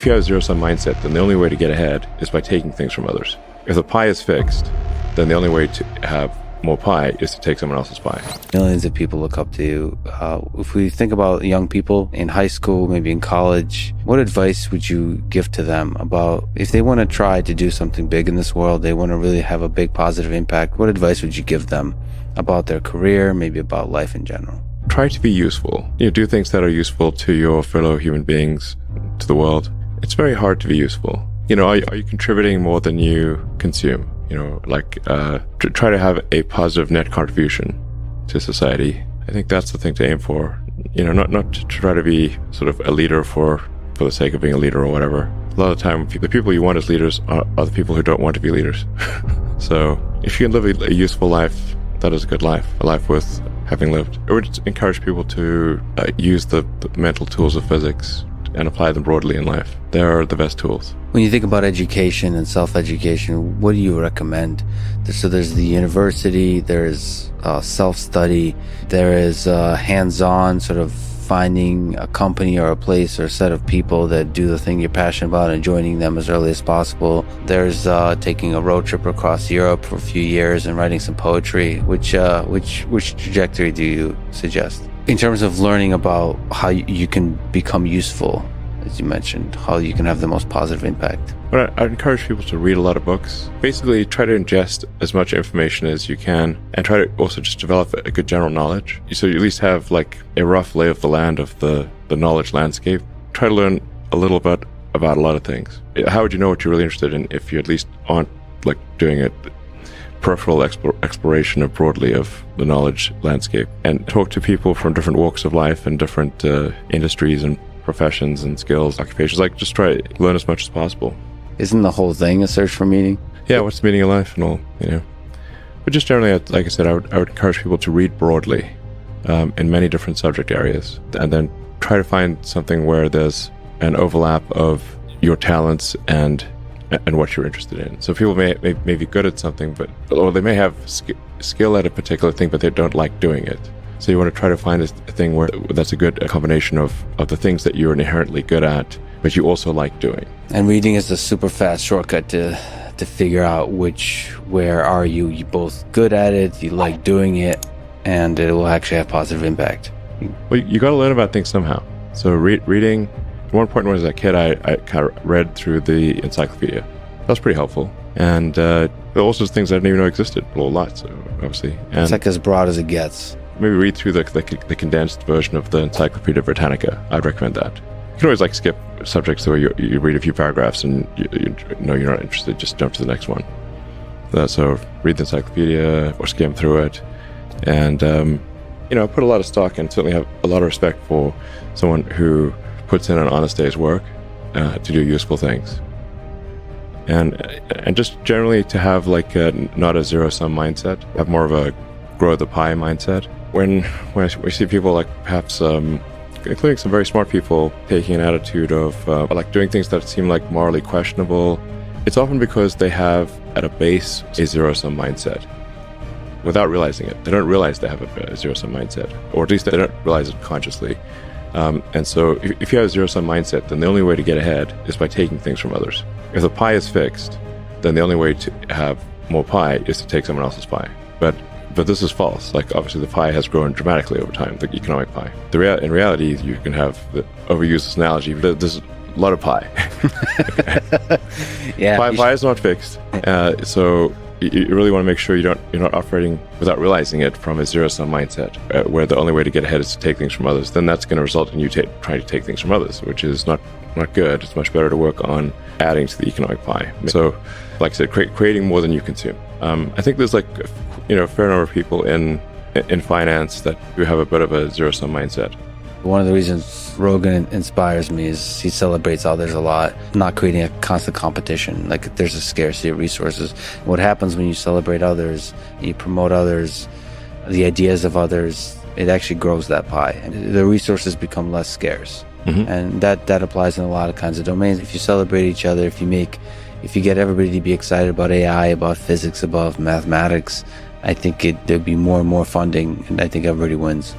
If you have a zero-sum mindset, then the only way to get ahead is by taking things from others. If the pie is fixed, then the only way to have more pie is to take someone else's pie. Millions of people look up to you. If we think about young people in high school, maybe in college, what advice would you give to them about if they want to try to do something big in this world, they want to really have a big positive impact, what advice would you give them about their career, maybe about life in general? Try to be useful. Do things that are useful to your fellow human beings, to the world. It's very hard to be useful. Are you contributing more than you consume? To try to have a positive net contribution to society. I think that's the thing to aim for. Not to try to be sort of a leader for the sake of being a leader or whatever. A lot of the time, the people you want as leaders are the people who don't want to be leaders. So if you can live a useful life, that is a good life, a life worth having lived. I would encourage people to use the mental tools of physics and apply them broadly in life. They are the best tools. When you think about education and self-education, what do you recommend? So there's the university, there's self-study, there is hands-on sort of finding a company or a place or a set of people that do the thing you're passionate about and joining them as early as possible. There's taking a road trip across Europe for a few years and writing some poetry. Which trajectory do you suggest? In terms of learning about how you can become useful, as you mentioned, how you can have the most positive impact. But I'd encourage people to read a lot of books. Basically, try to ingest as much information as you can and try to also just develop a good general knowledge. So you at least have like a rough lay of the land of the knowledge landscape. Try to learn a little bit about a lot of things. How would you know what you're really interested in if you at least aren't like doing it? Peripheral exploration of broadly of the knowledge landscape, and talk to people from different walks of life and different industries and professions and skills, occupations. Like, just try to learn as much as possible. Isn't the whole thing a search for meaning? Yeah, what's the meaning of life and all, But just generally, like I said, I would encourage people to read broadly in many different subject areas, and then try to find something where there's an overlap of your talents and what you're interested in. So people may be good at something, or they may have skill at a particular thing, but they don't like doing it. So you want to try to find a thing where that's a good combination of the things that you're inherently good at, but you also like doing. And reading is a super fast shortcut to figure out where are you. You're both good at it, you like doing it, and it will actually have positive impact. Well, you got to learn about things somehow. So reading. One point when I was a kid, I kind of read through the encyclopedia. That was pretty helpful. And there were also things I didn't even know existed. A lot, so obviously. And it's like as broad as it gets. Maybe read through the condensed version of the Encyclopedia Britannica. I'd recommend that. You can always skip subjects where you read a few paragraphs and you know you're not interested, just jump to the next one. So read the encyclopedia or skim through it. And, put a lot of stock and certainly have a lot of respect for someone who puts in an honest day's work to do useful things, and just generally to have not a zero-sum mindset, have more of a grow the pie mindset. When we see people perhaps including some very smart people taking an attitude of doing things that seem morally questionable, it's often because they have at a base a zero-sum mindset without realizing it. They don't realize they have a zero-sum mindset, or at least they don't realize it consciously. And so if you have a zero-sum mindset, then the only way to get ahead is by taking things from others. If the pie is fixed, then the only way to have more pie is to take someone else's pie. But this is false. Obviously the pie has grown dramatically over time, the economic pie. In reality, you can overuse this analogy, but there's a lot of pie. Yeah. Pie is not fixed. So you really want to make sure you're not operating without realizing it from a zero-sum mindset, where the only way to get ahead is to take things from others. Then that's going to result in you trying to take things from others, which is not good. It's much better to work on adding to the economic pie. So, like I said, creating more than you consume. I think there's a fair number of people in finance that do have a bit of a zero-sum mindset. One of the reasons Rogan inspires me is he celebrates others a lot, not creating a constant competition. There's a scarcity of resources. What happens when you celebrate others, you promote others, the ideas of others, it actually grows that pie. And the resources become less scarce. Mm-hmm. And that applies in a lot of kinds of domains. If you celebrate each other, if you get everybody to be excited about AI, about physics, about mathematics, I think there'd be more and more funding, and I think everybody wins.